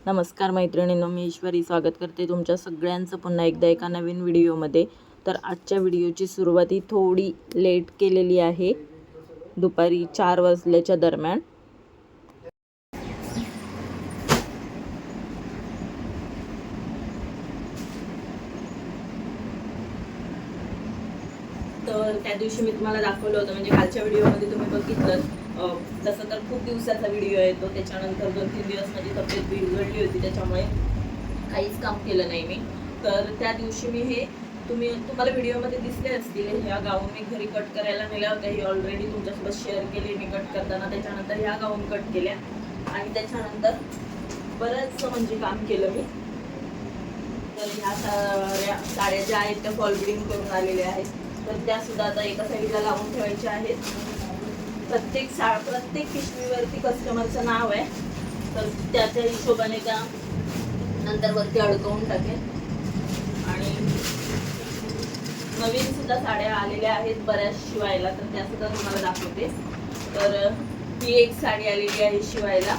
नमस्कार मैत्रिणींनो, मी ईश्वरी स्वागत करते तुमच्या सगळ्यांचं पुन्हा एकदा एका नवीन व्हिडिओमध्ये. तर आजच्या व्हिडिओची सुरुवात ही थोडी लेट केलेली आहे, दुपारी 4 वाजल्याच्या दरम्यान. तर त्या दिवशी मी तुम्हाला दाखवलं होतं, म्हणजे कालच्या व्हिडिओमध्ये तुम्ही बघितलं. तसं तर खूप दिवसाचा व्हिडिओ आहे तो. त्याच्यानंतर 2-3 दिवस माझी तब्येत बिघडली होती, त्याच्यामुळे काहीच काम केलं नाही मी. तर त्या दिवशी मी हे तुम्हाला व्हिडिओमध्ये दिसले असतील, ह्या गाऊन मी घरी कट करायला नेल्या होत्या. ही ऑलरेडी तुमच्यासोबत शेअर केली मी कट करताना. त्याच्यानंतर ह्या गाऊन कट केल्या आणि त्याच्यानंतर बरंच म्हणजे काम केलं मी. तर ह्या साड्या ज्या आहेत त्या फॉल बिडिंग करून आलेल्या आहेत, तर त्या सुद्धा आता एका साईडला लावून ठेवायच्या आहेत. प्रत्येक पिशवीवरती कस्टमरचं नाव आहे, तर त्याच्या हिशोबाने त्या नंतर वरती अडकवून टाकेल. आणि नवीन सुद्धा साड्या आलेल्या आहेत बऱ्याच शिवायला, तर त्या सुद्धा तुम्हाला दाखवते. तर ही एक साडी आलेली आहे शिवायला,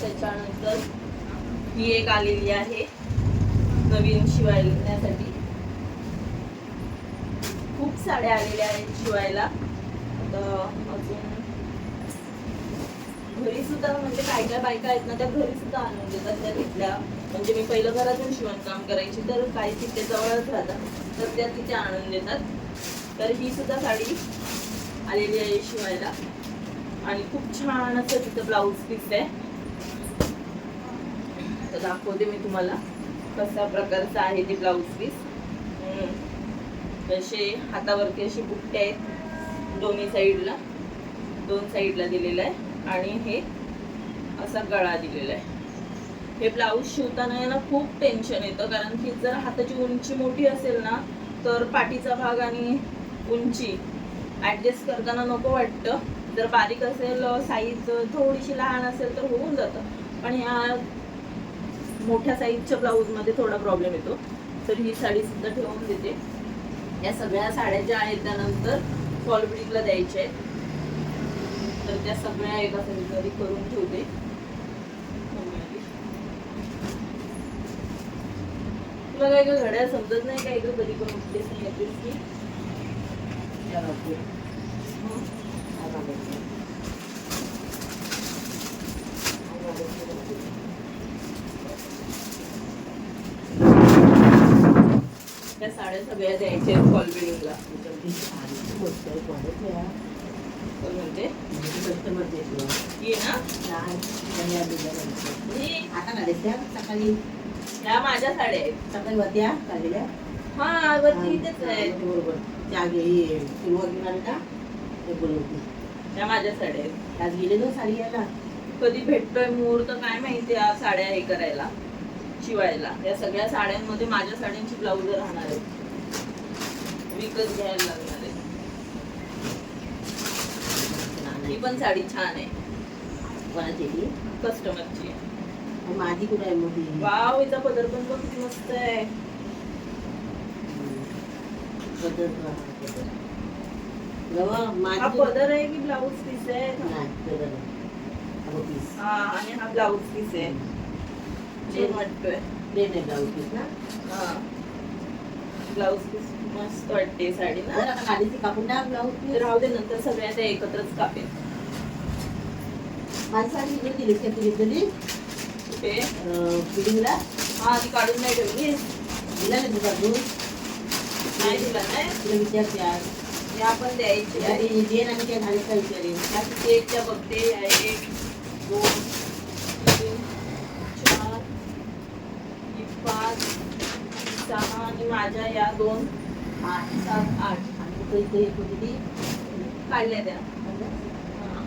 त्याच्यानंतर ही एक आलेली आहे नवीन शिवायण्यासाठी. खूप साड्या आलेल्या आहेत शिवायला. अजून घरी सुद्धा म्हणजे काय काय बायका आहेत ना, त्या घरी सुद्धा आणून देतात त्या तिथल्या. म्हणजे मी पहिलं घरातून शिवणकाम करायची, तर काही तिथे जवळच राहतात, तर त्या तिथे आणून देतात. तर ही सुद्धा साडी आलेली आहे शिवायला आणि खूप छान असं तिथं ब्लाऊज पीस आहे. तर दाखवते मी तुम्हाला कशा प्रकारचं आहे ते ब्लाऊज पीस. असे हातावरती अशी बुट्टे आहेत, दोन्ही साईडला, 2 साईडला दिलेला आहे. आणि हे असा गळा दिलेला आहे. हे ब्लाऊज शिवताना ना खूप टेन्शन येतं, कारण की जर हाताची उंची मोठी असेल ना, तर पाठीचा भाग आणि उंची ॲडजस्ट करताना नको वाटतं. जर बारीक असेल, साईज थोडीशी लहान असेल तर होऊन जातं, पण ह्या मोठ्या साईजच्या ब्लाऊजमध्ये थोडा प्रॉब्लेम येतो. तर ही साडी सुद्धा ठेवून देते. या सगळ्या साड्या ज्या आहेत त्यानंतर फॉल बिडिंगला द्यायच्या आहेत, तर त्या सगळ्या एका साईडमध्ये करून ठेवते. तुला काय घड्याळ समजत नाही काय, कधी पण उठतेच नाही येतेस की. त्या साड्या सगळ्या द्यायच्या आहेत फॉल बिडिंगला. म्हणजे ये ना सकाळी ह्या माझ्या साड्या आहेत. सकाळी वत्या काढलेल्या. हा वरती इथेच आहेत. बरोबर त्या गेली का ते बोलवते. ह्या माझ्या साड्या आहेत. आज गेले ना साडी यायला. कधी भेटतोय मुहूर्त काय माहिती या साड्या हे करायला, शिवायला. या सगळ्या साड्यांमध्ये माझ्या साड्यांची ब्लाऊज राहणार आहेत, विकत घ्यायला लागणार आहे. ही पण साडी छान आहे, कोणाची कस्टमरची. माझी कुठे आहे मोठी. वाव, हिचा पदर पण बघ किती मस्त आहे. हा पदर आहे की ब्लाऊज पीस आहे? हा, आणि हा ब्लाऊज पीस आहे. छान वाटतोय. ब्लाऊज पीस ना. हा, ब्लाऊज पीस मस्त वाटते साडी ना. गाडीची कापून टाक ब्लाऊज पीस. राहू दे, नंतर सगळ्या त्या एकत्रच कापेल. माझी साडी इकडे दिली का ती घेतलेली कुठे फिटिंगला. हा, ती काढून नाही ठेवली. दिला ना तुझा दूध नाही दिला नाही. तुला विचारते आज या पण द्यायची. दे आणि त्या घालीचा विचारेन. त्या किती एक त्या बघते. 1 2 3 4 5 6 आणि माझ्या या 2 8 7 8 आणि इथे एक होती ती काढल्या त्या.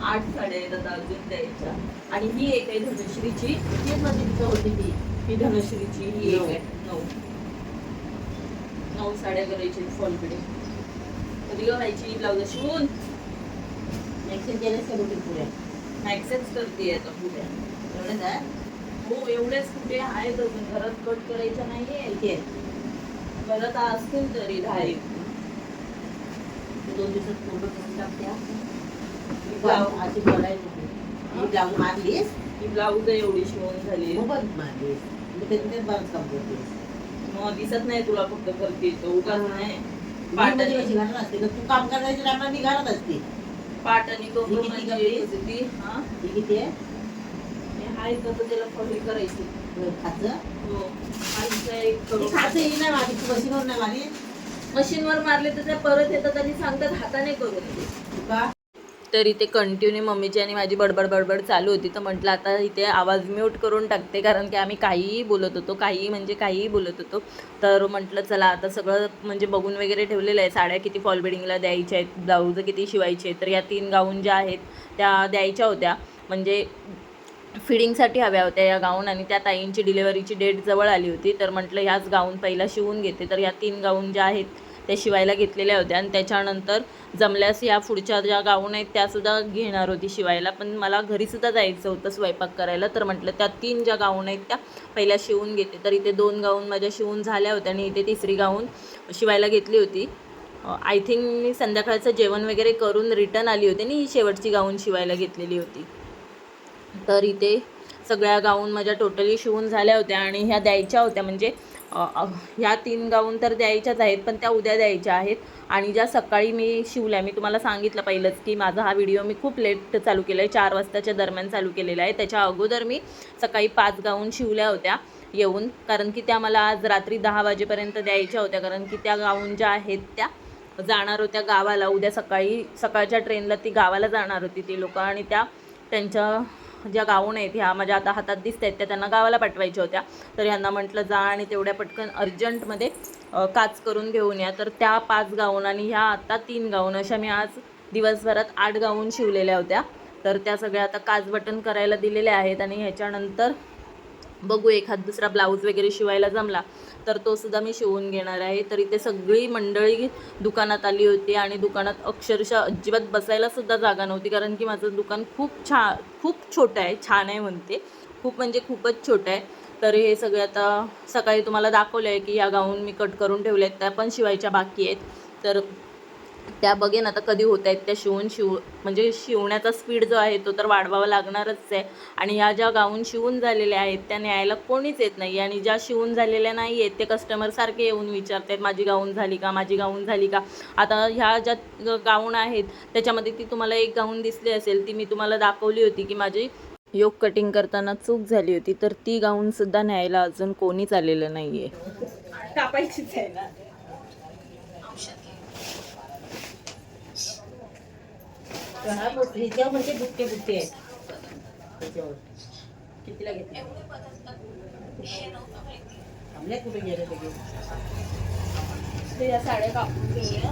8 साड्या आहेत आता अजून द्यायच्या. आणि ही एक आहे धनश्रीची. तीच माझी तिथं होती ती. ही धनश्रीची ही एक आहे. 9 साड्या करायची फॉल बिडिंग. कधी घालायची ब्लाऊज शिवून. एक्सेल केल्यास का कुठे पुऱ्या मॅक्सेच करते आता पुऱ्या. एवढंच आहे. हो, एवढेच कुठे आहेत अजून. घरात कट करायच्या नाहीये. इथे घरात असतील तरी 10. 2 दिवसात पूर्ण करून टाकत्या. ब्लाऊज अशी बोलायची ही ब्लाऊज मारलीस ही ब्लाऊज एवढी शिवून झाली खूपच मारलीस मग त्याच्यात बरंच काम करतेस मग दिसत नाही तुला फक्त करते तो उगाच नाही मी मध्ये कशी पाटाने घालत असते ना तू काम करायच्या टायमाला मी घालत असते पाटाने ही कपडे किती म्हणजे कपडे? ती हा ही किती आहे हे हाय का तर त्याला फॉलो करायची खाचं हो आईचा एक ती करून खाचं ही नाही मारली तू मशीनवर नाही मारली मशीनवर मारले तर त्या परत येतात आणि सांगतात हाताने करून दे तू का तर इथे कंटिन्यू मम्मीची आणि माझी बडबड बडबड चालू होती तर म्हटलं आता इथे आवाज म्यूट करून टाकते कारण की आम्ही काहीही बोलत होतो काहीही म्हणजे काहीही बोलत होतो तर म्हटलं चला आता सगळं म्हणजे बघून वगैरे ठेवलेलं आहे साड्या किती फॉल बिडिंगला द्यायच्या आहेत ब्लाऊज किती शिवायचे आहेत तर या 3 गाऊन ज्या आहेत त्या द्यायच्या होत्या म्हणजे फिडिंगसाठी हव्या होत्या या गाऊन आणि त्या ताईंची डिलेवरीची डेट जवळ आली होती तर म्हटलं ह्याच गाऊन पहिला शिवून घेते तर या 3 गाऊन ज्या आहेत त्या शिवायला घेतलेल्या होत्या आणि त्याच्यानंतर जमल्यास या पुढच्या ज्या गाऊन आहेत त्यासुद्धा घेणार होती शिवायला पण मला घरीसुद्धा जायचं होतं स्वयंपाक करायला तर म्हटलं त्या 3 ज्या गाऊन आहेत त्या पहिल्या शिवून घेते तर इथे 2 गाऊन माझ्या शिवून झाल्या होत्या आणि इथे 3री गाऊन शिवायला घेतली होती आय थिंक मी संध्याकाळचं जेवण वगैरे करून रिटर्न आली होती आणि ही शेवटची गाऊन शिवायला घेतलेली होती तर इथे सगळ्या गाऊन माझ्या टोटली शिवून झाल्या होत्या आणि ह्या द्यायच्या होत्या म्हणजे ह्या 3 गाऊन तर द्यायच्याच आहेत पण त्या उद्या द्यायच्या आहेत आणि ज्या सकाळी मी शिवल्या मी तुम्हाला सांगितलं पहिलंच की माझा हा व्हिडिओ मी खूप लेट चालू केला आहे 4 वाजताच्या दरम्यान चालू केलेला आहे त्याच्या अगोदर मी सकाळी 5 गाऊन शिवल्या होत्या येऊन कारण की त्या मला आज रात्री 10 वाजेपर्यंत द्यायच्या होत्या कारण की त्या गाऊन ज्या आहेत त्या जाणार होत्या गावाला उद्या सकाळच्या ट्रेनला ती गावाला जाणार होती ती लोक आणि त्यांच्या ज्या गाऊन आहेत ह्या माझ्या आता हातात दिसत आहेत त्या त्यांना गावाला पाठवायच्या होत्या तर ह्यांना म्हटलं जा आणि तेवढ्या पटकन अर्जंटमध्ये काच करून घेऊन या तर त्या 5 गाऊन आणि ह्या आता 3 गाऊन अशा मी आज दिवसभरात 8 गाऊन शिवलेल्या होत्या तर त्या सगळ्या आता काच बटन करायला दिलेल्या आहेत आणि ह्याच्यानंतर बघू एखाद दुसरा ब्लाऊज वगैरे शिवायला जमला तर तो सुद्धा मी शिवून घेणार आहे तर इथे सगळी मंडळी दुकानात आली होती आणि दुकानात अक्षरशः अजिबात बसायला सुद्धा जागा नव्हती कारण की माझं दुकान खूप छोटं आहे छान आहे म्हणते खूप म्हणजे खूपच छोटं आहे तर हे सगळे आता सकाळी तुम्हाला दाखवलं आहे की या गाऊन मी कट करून ठेवल्या आहेत त्या पण शिवायच्या बाकी आहेत तर त्या बघेन आता कधी होत आहेत त्या म्हणजे शिवण्याचा स्पीड जो आहे तो तर वाढवावा लागणारच आहे आणि ह्या ज्या गाऊन शिवून झालेल्या आहेत त्या न्यायला कोणीच येत नाही आणि ज्या शिवून झालेल्या नाही आहेत ते कस्टमर सारखे येऊन विचारत आहेत माझी गाऊन झाली का माझी गाऊन झाली का आता ह्या ज्या गाऊन आहेत त्याच्यामध्ये ती तुम्हाला एक गाऊन दिसली असेल ती मी तुम्हाला दाखवली होती की माझी योग कटिंग करताना चूक झाली होती तर ती गाऊनसुद्धा न्यायला अजून कोणीच आलेलं नाही आहे कापायचीच आहे ना हिच्यावर म्हणजे बुट्टे बुट्टे आहेत त्याच्यावर कितीला घेतली थांबले कुठे गेले ते या साड्या कापून घेऊया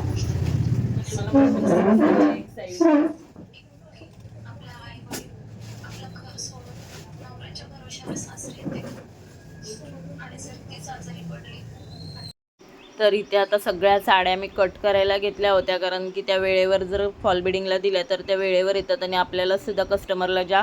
मला एक साईड तर इथे आता सगळ्या साड्या मी कट करायला घेतल्या होत्या कारण की त्या वेळेवर जर फॉल बिडिंगला दिल्या तर त्या वेळेवर येतात आणि आपल्याला सुद्धा कस्टमरला ज्या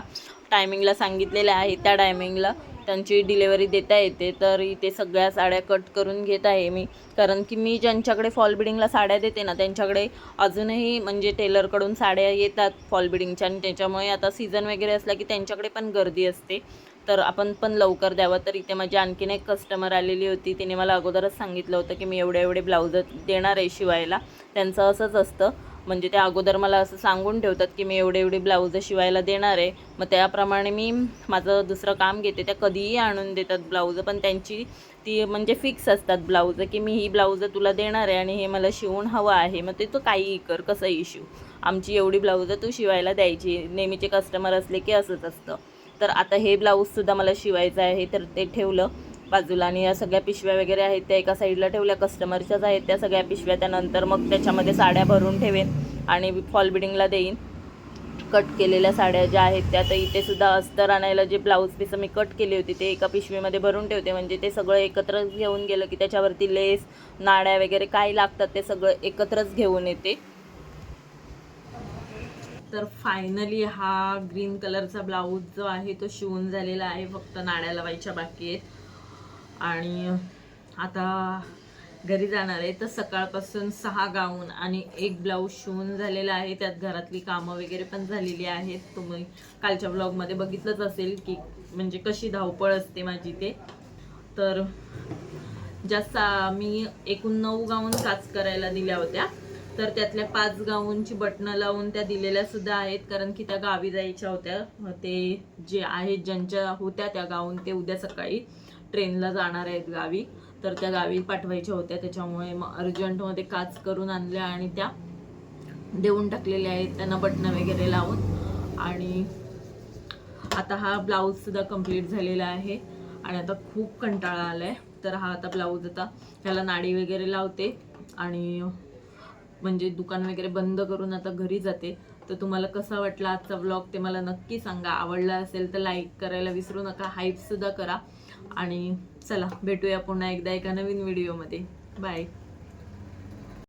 टायमिंगला सांगितलेल्या आहे त्या टायमिंगला त्यांची डिलेवरी देता येते तर इथे सगळ्या साड्या कट करून घेत आहे मी कारण की मी ज्यांच्याकडे फॉल बिडिंगला साड्या देते ना त्यांच्याकडे अजूनही म्हणजे टेलरकडून साड्या येतात फॉल बिडिंगच्या आणि त्याच्यामुळे आता सीझन वगैरे असला की त्यांच्याकडे पण गर्दी असते तर आपण पण लवकर द्यावं तर इथे माझी आणखीन एक कस्टमर आलेली होती तिने मला अगोदरच सांगितलं होतं की मी एवढे ब्लाऊज देणार आहे शिवायला त्यांचं असंच असतं म्हणजे ते अगोदर मला असं सांगून ठेवतात की मी एवढे ब्लाऊज शिवायला देणार आहे मग त्याप्रमाणे मी माझं दुसरं काम घेते त्या कधीही आणून देतात ब्लाऊज पण त्यांची ती म्हणजे फिक्स असतात ब्लाऊज की मी ही ब्लाऊज तुला देणार आहे आणि हे मला शिवून हवं आहे मग ते तू काहीही कर कसंही शिव आमची एवढी ब्लाऊज तू शिवायला द्यायची नेहमीचे कस्टमर असले की असंच असतं तर आता हे ब्लाऊजसुद्धा मला शिवायचं आहे तर ते ठेवलं बाजूला आणि या सगळ्या पिशव्या वगैरे आहेत त्या एका साईडला ठेवल्या कस्टमरच्याच आहेत त्या सगळ्या पिशव्या त्यानंतर मग त्याच्यामध्ये साड्या भरून ठेवेन आणि फॉल बिडिंगला देईन कट केलेल्या साड्या ज्या आहेत त्या तर इथे सुद्धा अस्तर आणायला जे ब्लाऊज पीस मी कट केली होती ते एका पिशवीमध्ये भरून ठेवते म्हणजे ते सगळं एकत्र घेऊन गेलं की त्याच्यावरती लेस नाड्या वगैरे काय लागतात ते सगळं एकत्रच घेऊन येते तर फायनली हा ग्रीन कलरचा ब्लाऊज जो आहे तो शिवून झालेला आहे फक्त नाड्या लावायच्या बाकी आहेत आणि आता घरी जाणार आहे. तर सकाळपासून 6 गाऊन आणि 1 ब्लाऊज शिवून झालेला आहे. त्यात घरातली कामं वगैरे पण झालेली आहेत. तुम्ही कालच्या ब्लॉगमध्ये बघितलंच असेल की म्हणजे कशी धावपळ असते माझी ते. तर जास्त मी एकूण 9 गाऊन काच करायला दिल्या होत्या. तर त्यातल्या 5 गाऊनची बटणं लावून त्या दिलेल्या सुद्धा आहेत, कारण की त्या गावी जायच्या होत्या. ते जे आहेत ज्यांच्या होत्या त्या गाऊन ते उद्या सकाळी ट्रेनला जाणार आहेत गावी. तर त्या गावी पाठवायच्या होत्या, त्याच्यामुळे मग अर्जंटमध्ये काच करून आणल्या आणि त्या देऊन टाकलेल्या आहेत त्यांना बटणं वगैरे लावून. आणि आता हा ब्लाऊज सुद्धा कंप्लीट झालेला आहे आणि आता खूप कंटाळा आलाय. तर हा आता ब्लाऊज आता ह्याला नाडी वगैरे लावते आणि म्हणजे दुकान वगैरे बंद करून आता घरी जाते. तर तुम्हाला कसा वाटला आजचा व्लॉग ते मला नक्की सांगा. आवडला असेल तर लाईक करायला विसरू नका, हाईप सुद्धा करा. आणि चला भेटूया पुन्हा एकदा एका नवीन व्हिडिओमध्ये. बाय.